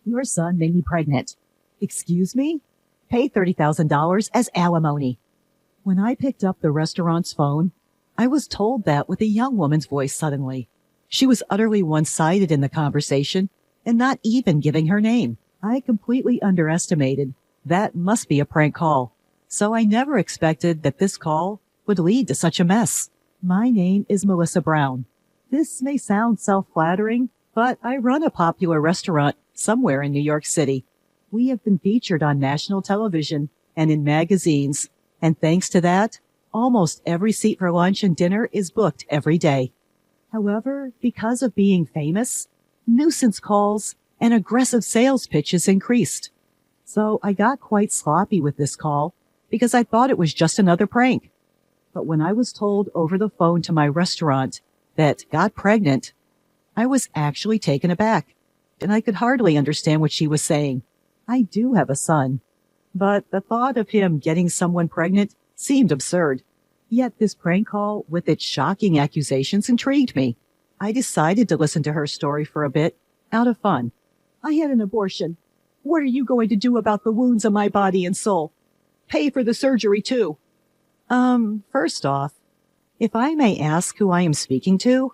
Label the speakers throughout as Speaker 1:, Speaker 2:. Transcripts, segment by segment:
Speaker 1: Your son made me pregnant. Excuse me? Pay $30,000 as alimony. When I picked up the restaurant's phone, I was told that with a young woman's voice suddenly. She was utterly one-sided in the conversation and not even giving her name. I completely underestimated. That must be a prank call. So I never expected that this call would lead to such a mess. My name is Melissa Brown. This may sound self-flattering, but I run a popular restaurant somewhere in New York City. We have been featured on national television and in magazines, and thanks to that, almost every seat for lunch and dinner is booked every day. However, because of being famous, nuisance calls and aggressive sales pitches increased. So I got quite sloppy with this call because I thought it was just another prank. But when I was told over the phone to my restaurant that got pregnant, I was actually taken aback, and I could hardly understand what she was saying. I do have a son, but the thought of him getting someone pregnant seemed absurd. Yet this prank call with its shocking accusations intrigued me. I decided to listen to her story for a bit, out of fun. I had an abortion. What are you going to do about the wounds on my body and soul? Pay for the surgery too. First off, if I may ask who I am speaking to,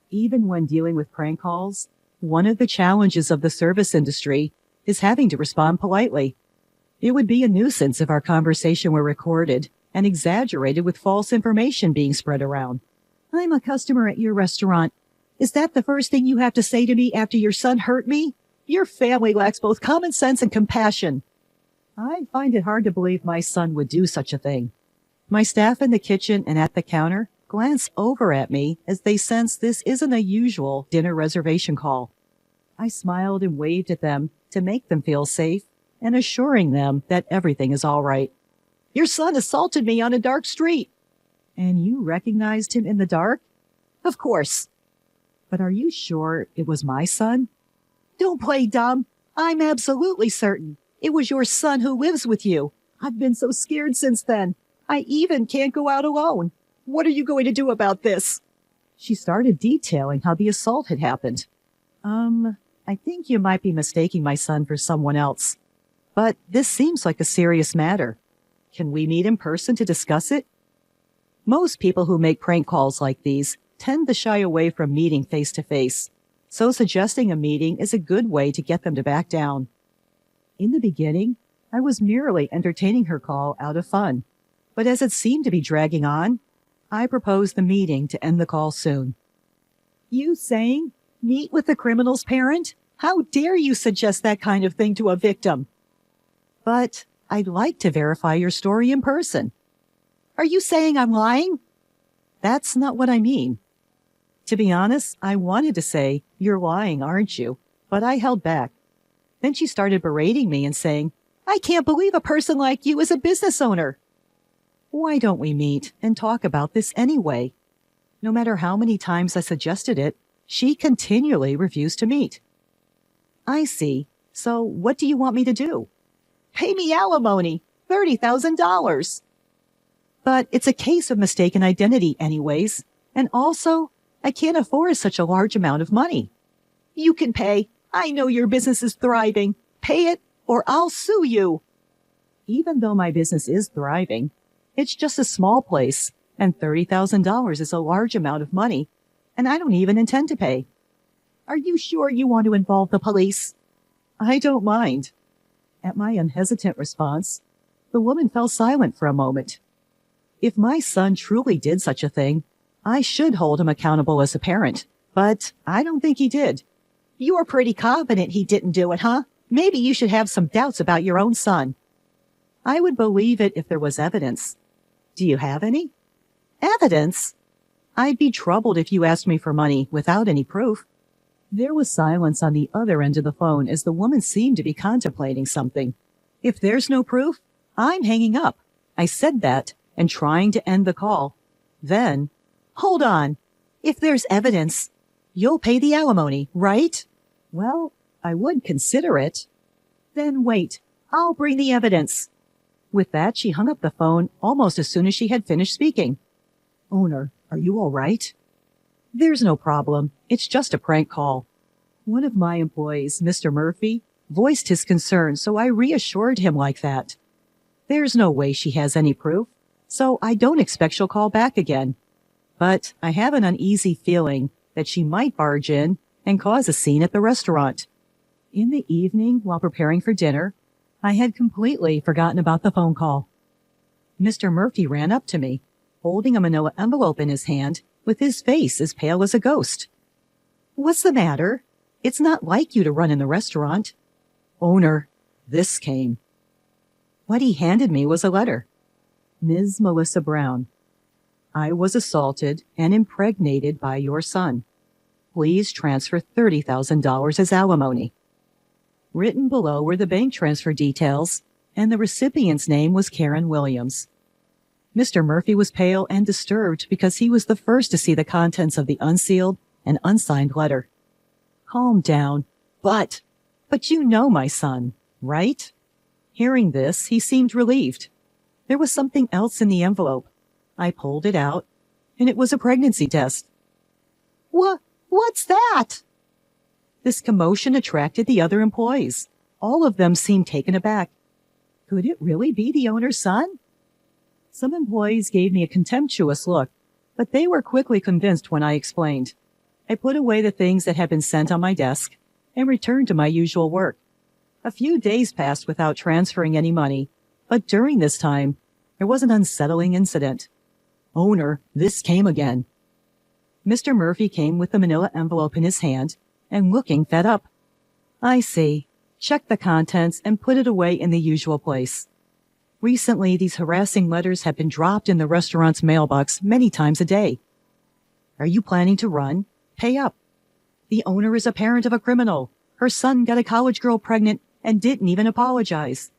Speaker 1: even when dealing with prank calls, one of the challenges of the service industry is having to respond politely. It would be a nuisance if our conversation were recorded and exaggerated with false information being spread around. I'm a customer at your restaurant. Is that the first thing you have to say to me after your son hurt me? Your family lacks both common sense and compassion. I find it hard to believe my son would do such a thing. My staff in the kitchen and at the counter glance over at me as they sense this isn't a usual dinner reservation call. I smiled and waved at them to make them feel safe and assuring them that everything is all right. Your son assaulted me on a dark street. And you recognized him in the dark? Of course. But are you sure it was my son? Don't play dumb. I'm absolutely certain. It was your son who lives with you. I've been so scared since then. I even can't go out alone. What are you going to do about this? She started detailing how the assault had happened. I think you might be mistaking my son for someone else. But this seems like a serious matter. Can we meet in person to discuss it? Most people who make prank calls like these tend to shy away from meeting face to face. So suggesting a meeting is a good way to get them to back down. In the beginning, I was merely entertaining her call out of fun. But as it seemed to be dragging on, I proposed the meeting to end the call soon. You saying, meet with the criminal's parent? How dare you suggest that kind of thing to a victim? But I'd like to verify your story in person. Are you saying I'm lying? That's not what I mean. To be honest, I wanted to say, you're lying, aren't you? But I held back. Then she started berating me and saying, I can't believe a person like you is a business owner. Why don't we meet and talk about this anyway? No matter how many times I suggested it, she continually refused to meet. I see. So what do you want me to do? Pay me alimony, $30,000. But it's a case of mistaken identity anyways. And also, I can't afford such a large amount of money. You can pay. I know your business is thriving. Pay it or I'll sue you. Even though my business is thriving, it's just a small place, and $30,000 is a large amount of money, and I don't even intend to pay. Are you sure you want to involve the police? I don't mind. At my unhesitant response, the woman fell silent for a moment. If my son truly did such a thing, I should hold him accountable as a parent, but I don't think he did. You're pretty confident he didn't do it, huh? Maybe you should have some doubts about your own son. I would believe it if there was evidence. Do you have any? Evidence? I'd be troubled if you asked me for money without any proof. There was silence on the other end of the phone as the woman seemed to be contemplating something. If there's no proof, I'm hanging up. I said that and trying to end the call. Then, hold on. If there's evidence, you'll pay the alimony, right? Well, I would consider it. Then wait, I'll bring the evidence. With that, she hung up the phone almost as soon as she had finished speaking. Owner, are you all right? There's no problem. It's just a prank call. One of my employees, Mr. Murphy, voiced his concern, so I reassured him like that. There's no way she has any proof, so I don't expect she'll call back again. But I have an uneasy feeling that she might barge in and cause a scene at the restaurant. In the evening, while preparing for dinner, I had completely forgotten about the phone call. Mr. Murphy ran up to me, holding a manila envelope in his hand, with his face as pale as a ghost. "What's the matter? It's not like you to run in the restaurant." "Owner, this came." What he handed me was a letter. "Ms. Melissa Brown, I was assaulted and impregnated by your son. Please transfer $30,000 as alimony." Written below were the bank transfer details, and the recipient's name was Karen Williams. Mr. Murphy was pale and disturbed because he was the first to see the contents of the unsealed and unsigned letter. "Calm down. But you know my son, right?" Hearing this, he seemed relieved. There was something else in the envelope. I pulled it out, and it was a pregnancy test. What's that?" This commotion attracted the other employees. All of them seemed taken aback. Could it really be the owner's son? Some employees gave me a contemptuous look, but they were quickly convinced when I explained. I put away the things that had been sent on my desk and returned to my usual work. A few days passed without transferring any money, but during this time, there was an unsettling incident. "Owner, this came again." Mr. Murphy came with the manila envelope in his hand and looking fed up. "I see. Check the contents and put it away in the usual place. Recently, these harassing letters have been dropped in the restaurant's mailbox many times a day. Are you planning to run? Pay up. The owner is a parent of a criminal. Her son got a college girl pregnant and didn't even apologize.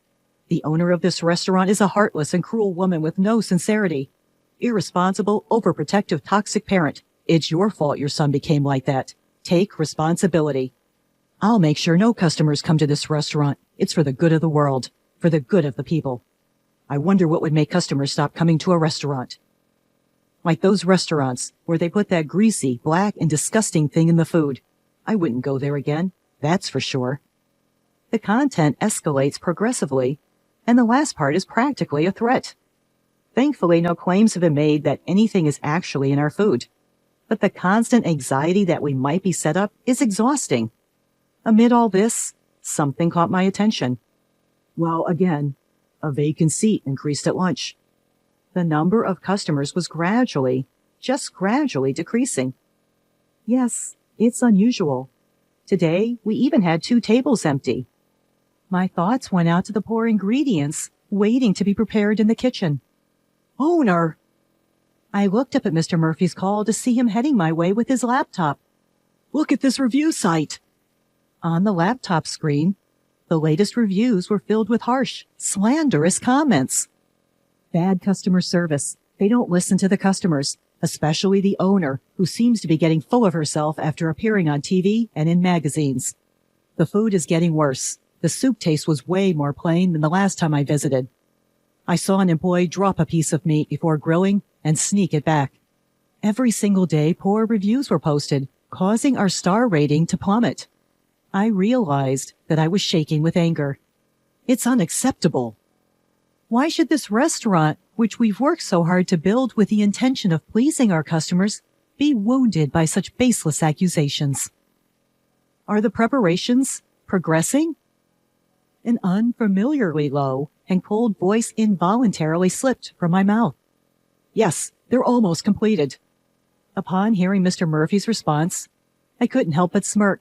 Speaker 1: The owner of this restaurant is a heartless and cruel woman with no sincerity. Irresponsible, overprotective, toxic parent. It's your fault your son became like that. Take responsibility. I'll make sure no customers come to this restaurant. It's for the good of the world, for the good of the people. I wonder what would make customers stop coming to a restaurant. Like those restaurants where they put that greasy, black, and disgusting thing in the food. I wouldn't go there again, that's for sure." The content escalates progressively, and the last part is practically a threat. Thankfully, no claims have been made that anything is actually in our food. But the constant anxiety that we might be set up is exhausting. Amid all this, something caught my attention. Well, again, a vacant seat increased at lunch. The number of customers was just gradually decreasing. Yes, it's unusual. Today, we even had 2 tables empty. My thoughts went out to the poor ingredients waiting to be prepared in the kitchen. "Owner!" I looked up at Mr. Murphy's call to see him heading my way with his laptop. "Look at this review site." On the laptop screen, the latest reviews were filled with harsh, slanderous comments. Bad customer service. They don't listen to the customers, especially the owner, who seems to be getting full of herself after appearing on TV and in magazines. The food is getting worse. The soup taste was way more plain than the last time I visited. I saw an employee drop a piece of meat before grilling and sneak it back. Every single day, poor reviews were posted, causing our star rating to plummet. I realized that I was shaking with anger. It's unacceptable. Why should this restaurant, which we've worked so hard to build with the intention of pleasing our customers, be wounded by such baseless accusations? Are the preparations progressing? An unfamiliarly low and cold voice involuntarily slipped from my mouth. Yes, they're almost completed. Upon hearing Mr. Murphy's response, I couldn't help but smirk.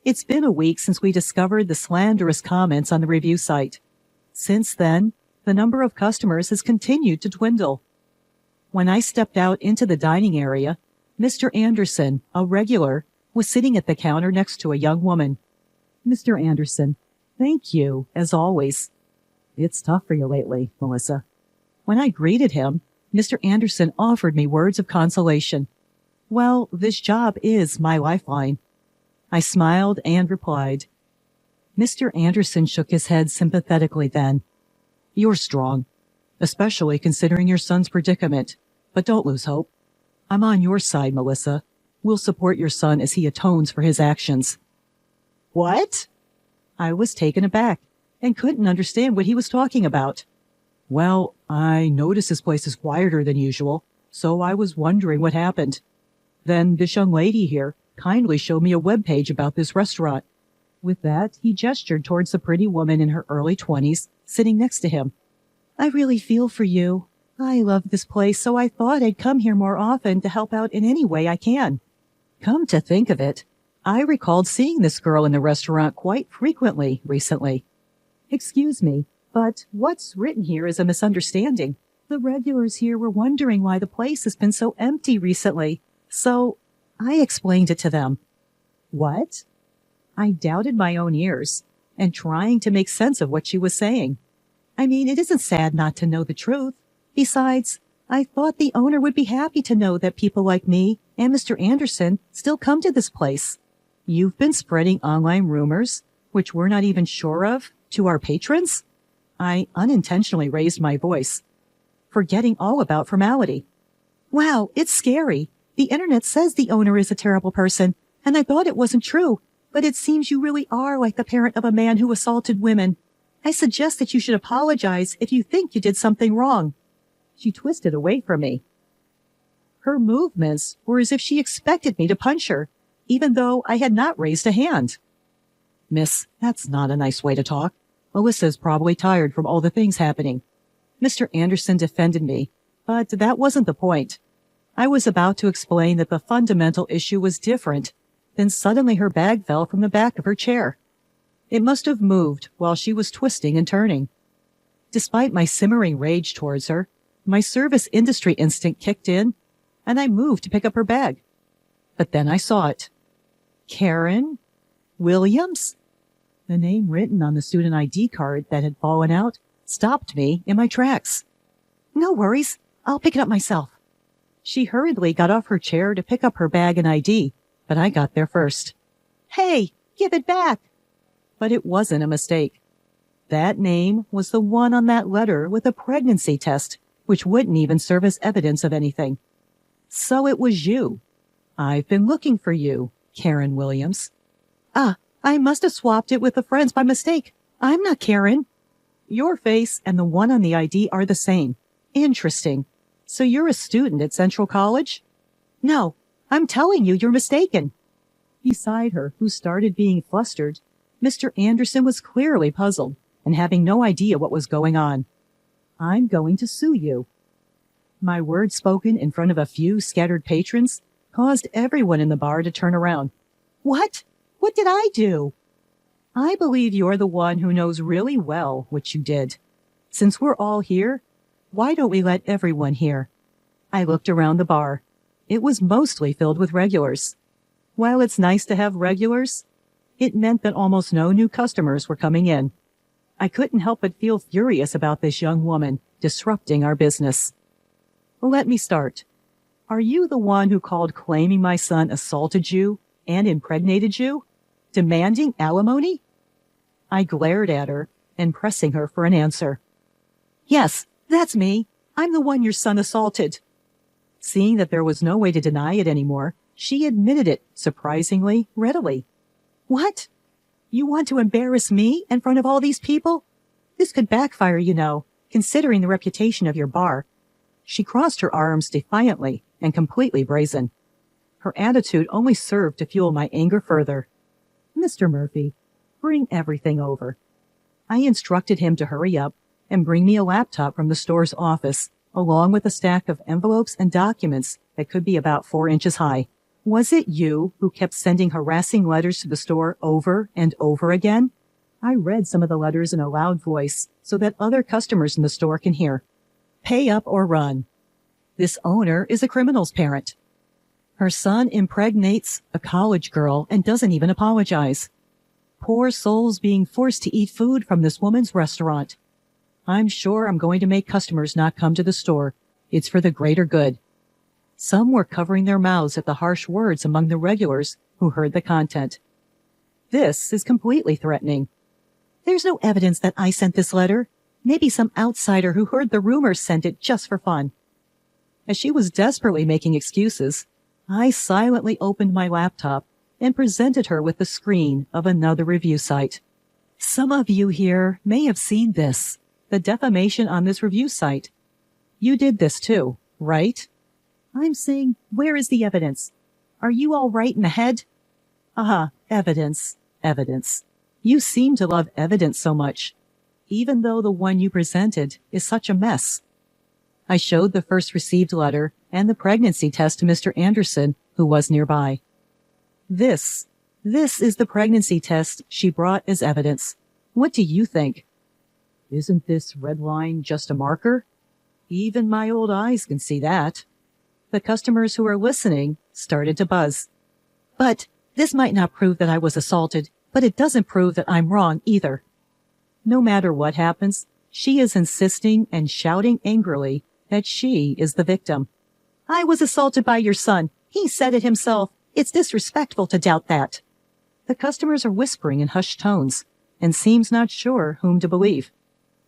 Speaker 1: It's been a week since we discovered the slanderous comments on the review site. Since then, the number of customers has continued to dwindle. When I stepped out into the dining area, Mr. Anderson, a regular, was sitting at the counter next to a young woman. "Mr. Anderson, thank you, as always." "It's tough for you lately, Melissa." When I greeted him, Mr. Anderson offered me words of consolation. "Well, this job is my lifeline." I smiled and replied. Mr. Anderson shook his head sympathetically then. "You're strong, especially considering your son's predicament, but don't lose hope. I'm on your side, Melissa. We'll support your son as he atones for his actions." "What?" I was taken aback and couldn't understand what he was talking about. Well, I noticed this place is quieter than usual, so I was wondering what happened. Then this young lady here kindly showed me a webpage about this restaurant. With that, he gestured towards the pretty woman in her early 20s sitting next to him. I really feel for you. I love this place, so I thought I'd come here more often to help out in any way I can. Come to think of it, I recalled seeing this girl in the restaurant quite frequently recently. Excuse me, but what's written here is a misunderstanding. The regulars here were wondering why the place has been so empty recently, so I explained it to them. What? I doubted my own ears and trying to make sense of what she was saying. I mean, it isn't sad not to know the truth. Besides, I thought the owner would be happy to know that people like me and Mr. Anderson still come to this place. You've been spreading online rumors, which we're not even sure of, to our patrons? I unintentionally raised my voice, forgetting all about formality. Wow, it's scary. The internet says the owner is a terrible person, and I thought it wasn't true, but it seems you really are like the parent of a man who assaulted women. I suggest that you should apologize if you think you did something wrong. She twisted away from me. Her movements were as if she expected me to punch her, even though I had not raised a hand. Miss, that's not a nice way to talk. Melissa's probably tired from all the things happening. Mr. Anderson defended me, but that wasn't the point. I was about to explain that the fundamental issue was different. Then suddenly her bag fell from the back of her chair. It must have moved while she was twisting and turning. Despite my simmering rage towards her, my service industry instinct kicked in, and I moved to pick up her bag. But then I saw it. Karen Williams? The name written on the student ID card that had fallen out stopped me in my tracks. No worries, I'll pick it up myself. She hurriedly got off her chair to pick up her bag and ID, but I got there first. Hey, give it back! But it wasn't a mistake. That name was the one on that letter with a pregnancy test, which wouldn't even serve as evidence of anything. So it was you. I've been looking for you, Karen Williams. Ah, I must have swapped it with the friends by mistake. I'm not Karen. Your face and the one on the ID are the same. Interesting. So you're a student at Central College? No, I'm telling you, you're mistaken. Beside her, who started being flustered, Mr. Anderson was clearly puzzled and having no idea what was going on. I'm going to sue you. My words spoken in front of a few scattered patrons caused everyone in the bar to turn around. What? What did I do? I believe you're the one who knows really well what you did. Since we're all here, why don't we let everyone hear? I looked around the bar. It was mostly filled with regulars. While it's nice to have regulars, it meant that almost no new customers were coming in. I couldn't help but feel furious about this young woman disrupting our business. Let me start. Are you the one who called claiming my son assaulted you and impregnated you, demanding alimony? I glared at her and pressing her for an answer. Yes, that's me. I'm the one your son assaulted. Seeing that there was no way to deny it anymore, she admitted it, surprisingly, readily. What? You want to embarrass me in front of all these people? This could backfire, you know, considering the reputation of your bar. She crossed her arms defiantly and completely brazen. Her attitude only served to fuel my anger further. Mr. Murphy, bring everything over. I instructed him to hurry up and bring me a laptop from the store's office, along with a stack of envelopes and documents that could be about 4 inches high. Was it you who kept sending harassing letters to the store over and over again? I read some of the letters in a loud voice so that other customers in the store can hear. Pay up or run. This owner is a criminal's parent. Her son impregnates a college girl and doesn't even apologize. Poor souls being forced to eat food from this woman's restaurant. I'm sure I'm going to make customers not come to the store. It's for the greater good. Some were covering their mouths at the harsh words among the regulars who heard the content. This is completely threatening. There's no evidence that I sent this letter. Maybe some outsider who heard the rumors sent it just for fun. As she was desperately making excuses, I silently opened my laptop and presented her with the screen of another review site. Some of you here may have seen this, the defamation on this review site. You did this too, right? I'm saying, where is the evidence? Are you all right in the head? Evidence, evidence. You seem to love evidence so much, even though the one you presented is such a mess. I showed the first received letter and the pregnancy test to Mr. Anderson, who was nearby. This is the pregnancy test she brought as evidence. What do you think? Isn't this red line just a marker? Even my old eyes can see that. The customers who were listening started to buzz. But this might not prove that I was assaulted, but it doesn't prove that I'm wrong either. No matter what happens, she is insisting and shouting angrily that she is the victim. I was assaulted by your son. He said it himself. It's disrespectful to doubt that. The customers are whispering in hushed tones and seems not sure whom to believe.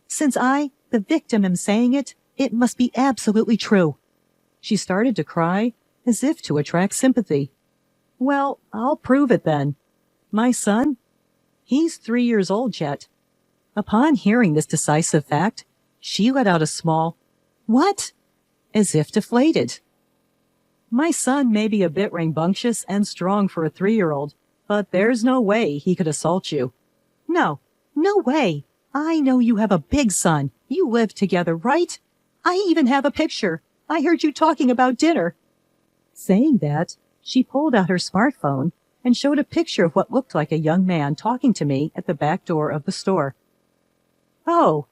Speaker 1: Since I, the victim, am saying it, it must be absolutely true. She started to cry as if to attract sympathy. Well, I'll prove it then. My son? He's 3 years old yet. Upon hearing this decisive fact, she let out a small, "What?" as if deflated. My son may be a bit rambunctious and strong for a 3-year-old, but there's no way he could assault you. No way. I know you have a big son. You live together, right? I even have a picture. I heard you talking about dinner. Saying that, she pulled out her smartphone and showed a picture of what looked like a young man talking to me at the back door of the store. Oh,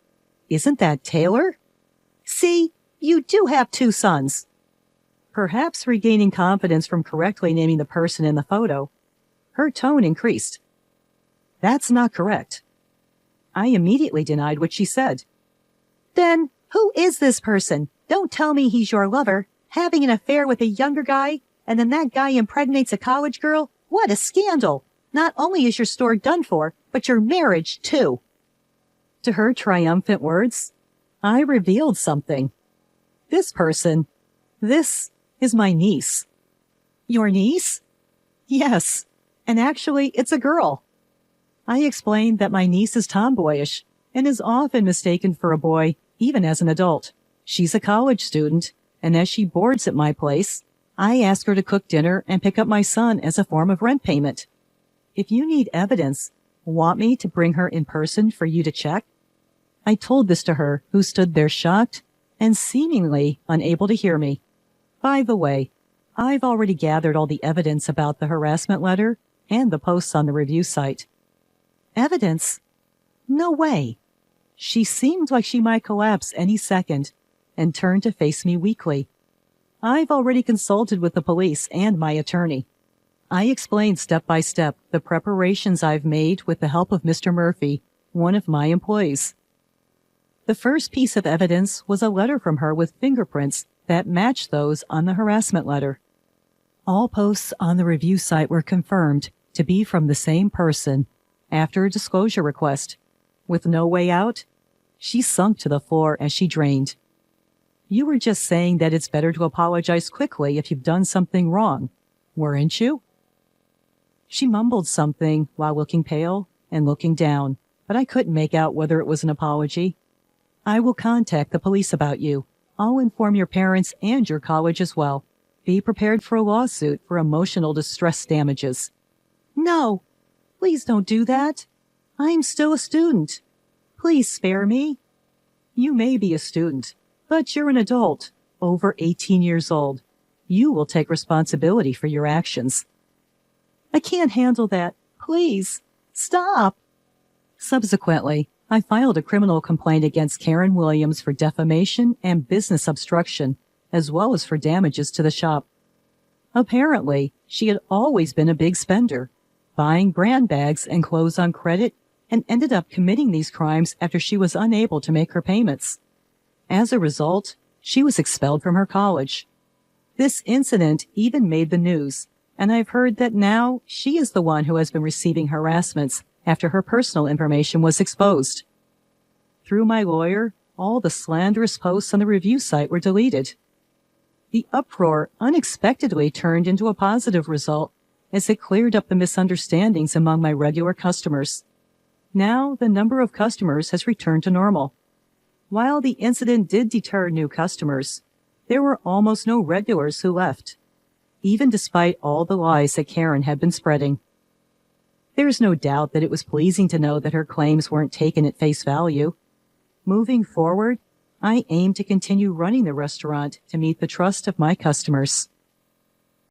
Speaker 1: isn't that Taylor? See, you do have 2 sons. Perhaps regaining confidence from correctly naming the person in the photo, her tone increased. That's not correct. I immediately denied what she said. Then, who is this person? Don't tell me he's your lover, having an affair with a younger guy, and then that guy impregnates a college girl? What a scandal! Not only is your store done for, but your marriage, too. To her triumphant words, I revealed something. This person, this is my niece. Your niece? Yes, and actually, it's a girl. I explained that my niece is tomboyish and is often mistaken for a boy, even as an adult. She's a college student, and as she boards at my place, I ask her to cook dinner and pick up my son as a form of rent payment. If you need evidence, want me to bring her in person for you to check? I told this to her, who stood there shocked and seemingly unable to hear me. By the way, I've already gathered all the evidence about the harassment letter and the posts on the review site. Evidence? No way. She seemed like she might collapse any second and turned to face me weakly. I've already consulted with the police and my attorney. I explained step by step the preparations I've made with the help of Mr. Murphy, one of my employees. The first piece of evidence was a letter from her with fingerprints that matched those on the harassment letter. All posts on the review site were confirmed to be from the same person after a disclosure request. With no way out, she sunk to the floor as she drained. You were just saying that it's better to apologize quickly if you've done something wrong, weren't you? She mumbled something while looking pale and looking down, but I couldn't make out whether it was an apology. I will contact the police about you. I'll inform your parents and your college as well. Be prepared for a lawsuit for emotional distress damages. No, please don't do that. I'm still a student. Please spare me. You may be a student, but you're an adult, over 18 years old. You will take responsibility for your actions. I can't handle that. Please, stop. Subsequently, I filed a criminal complaint against Karen Williams for defamation and business obstruction, as well as for damages to the shop. Apparently, she had always been a big spender, buying brand bags and clothes on credit, and ended up committing these crimes after she was unable to make her payments. As a result, she was expelled from her college. This incident even made the news, and I've heard that now she is the one who has been receiving harassments after her personal information was exposed. Through my lawyer, all the slanderous posts on the review site were deleted. The uproar unexpectedly turned into a positive result as it cleared up the misunderstandings among my regular customers. Now, the number of customers has returned to normal. While the incident did deter new customers, there were almost no regulars who left, even despite all the lies that Karen had been spreading. There's no doubt that it was pleasing to know that her claims weren't taken at face value. Moving forward, I aim to continue running the restaurant to meet the trust of my customers.